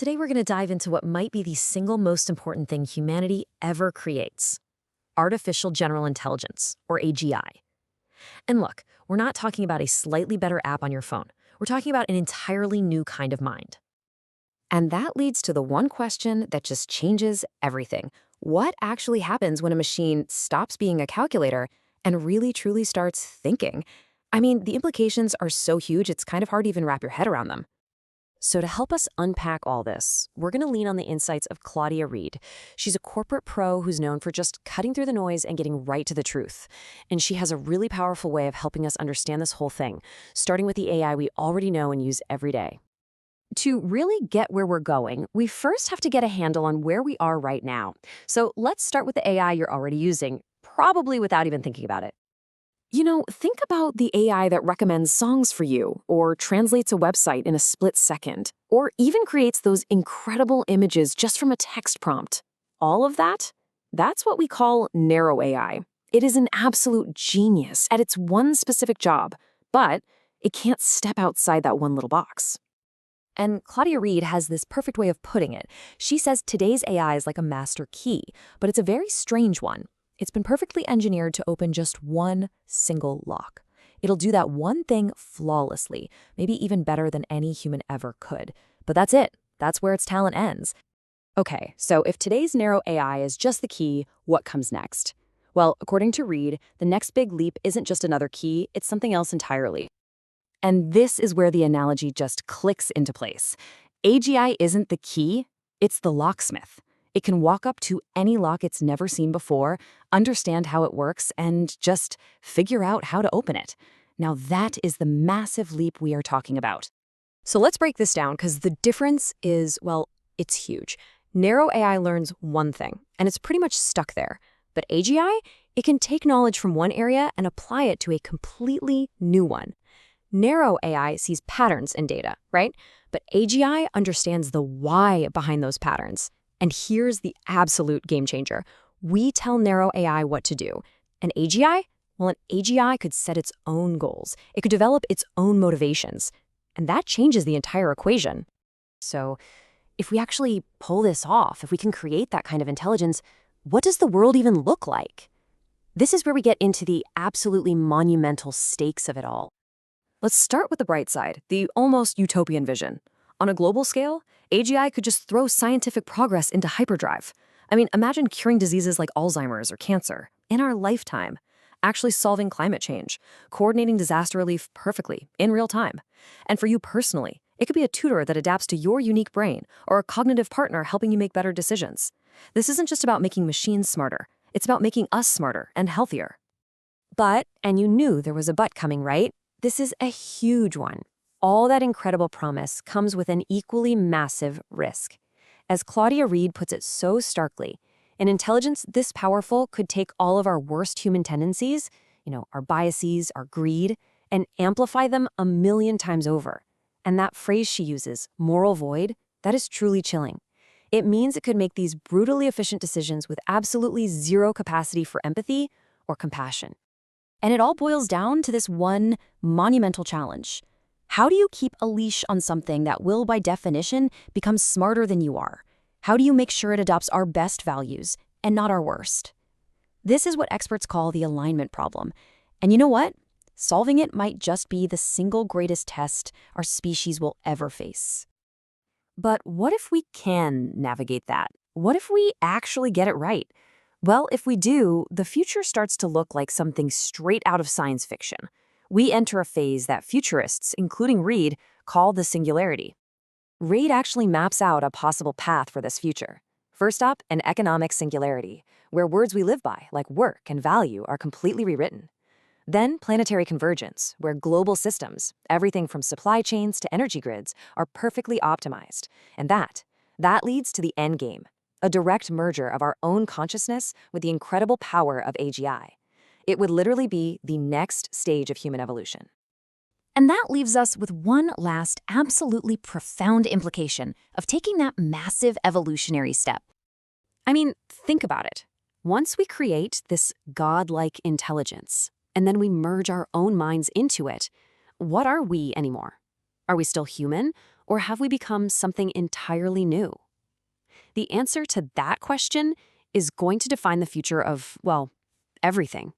Today we're going to dive into what might be the single most important thing humanity ever creates: artificial general intelligence, or AGI. And look, we're not talking about a slightly better app on your phone. We're talking about an entirely new kind of mind. And that leads to the one question that just changes everything. What actually happens when a machine stops being a calculator and really truly starts thinking? I mean, the implications are so huge, it's kind of hard to even wrap your head around them. So to help us unpack all this, we're going to lean on the insights of Claudia Reid. She's a corporate pro who's known for just cutting through the noise and getting right to the truth. And she has a really powerful way of helping us understand this whole thing, starting with the AI we already know and use every day. To really get where we're going, we first have to get a handle on where we are right now. So let's start with the AI you're already using, probably without even thinking about it. Think about the AI that recommends songs for you, or translates a website in a split second, or even creates those incredible images just from a text prompt. All of that? That's what we call narrow AI. It is an absolute genius at its one specific job, but it can't step outside that one little box. And Claudia Reid has this perfect way of putting it. She says today's AI is like a master key, but it's a very strange one. It's been perfectly engineered to open just one single lock. It'll do that one thing flawlessly, maybe even better than any human ever could. But that's it. That's where its talent ends. Okay, so if today's narrow AI is just the key, what comes next? Well, according to Reid, the next big leap isn't just another key, it's something else entirely. And this is where the analogy just clicks into place. AGI isn't the key, it's the locksmith. It can walk up to any lock it's never seen before, understand how it works, and just figure out how to open it. Now that is the massive leap we are talking about. So let's break this down, because the difference is, well, it's huge. Narrow AI learns one thing, and it's pretty much stuck there. But AGI, it can take knowledge from one area and apply it to a completely new one. Narrow AI sees patterns in data, right? But AGI understands the why behind those patterns. And here's the absolute game changer. We tell narrow AI what to do. An AGI? Well, an AGI could set its own goals. It could develop its own motivations. And that changes the entire equation. So if we actually pull this off, if we can create that kind of intelligence, what does the world even look like? This is where we get into the absolutely monumental stakes of it all. Let's start with the bright side, the almost utopian vision. On a global scale, AGI could just throw scientific progress into hyperdrive. I mean, imagine curing diseases like Alzheimer's or cancer in our lifetime, actually solving climate change, coordinating disaster relief perfectly in real time. And for you personally, it could be a tutor that adapts to your unique brain, or a cognitive partner helping you make better decisions. This isn't just about making machines smarter. It's about making us smarter and healthier. But, and you knew there was a but coming, right? This is a huge one. All that incredible promise comes with an equally massive risk. As Claudia Reid puts it so starkly, an intelligence this powerful could take all of our worst human tendencies, our biases, our greed, and amplify them 1,000,000 times over. And that phrase she uses, moral void, that is truly chilling. It means it could make these brutally efficient decisions with absolutely zero capacity for empathy or compassion. And it all boils down to this one monumental challenge. How do you keep a leash on something that will, by definition, become smarter than you are? How do you make sure it adopts our best values and not our worst? This is what experts call the alignment problem. And you know what? Solving it might just be the single greatest test our species will ever face. But what if we can navigate that? What if we actually get it right? Well, if we do, the future starts to look like something straight out of science fiction. We enter a phase that futurists, including Reid, call the singularity. Reid actually maps out a possible path for this future. First up, an economic singularity, where words we live by, like work and value, are completely rewritten. Then planetary convergence, where global systems, everything from supply chains to energy grids, are perfectly optimized. And that leads to the end game, a direct merger of our own consciousness with the incredible power of AGI. It would literally be the next stage of human evolution. And that leaves us with one last absolutely profound implication of taking that massive evolutionary step. I mean, think about it. Once we create this godlike intelligence, and then we merge our own minds into it, what are we anymore? Are we still human, Or have we become something entirely new? The answer to that question is going to define the future of, well, everything.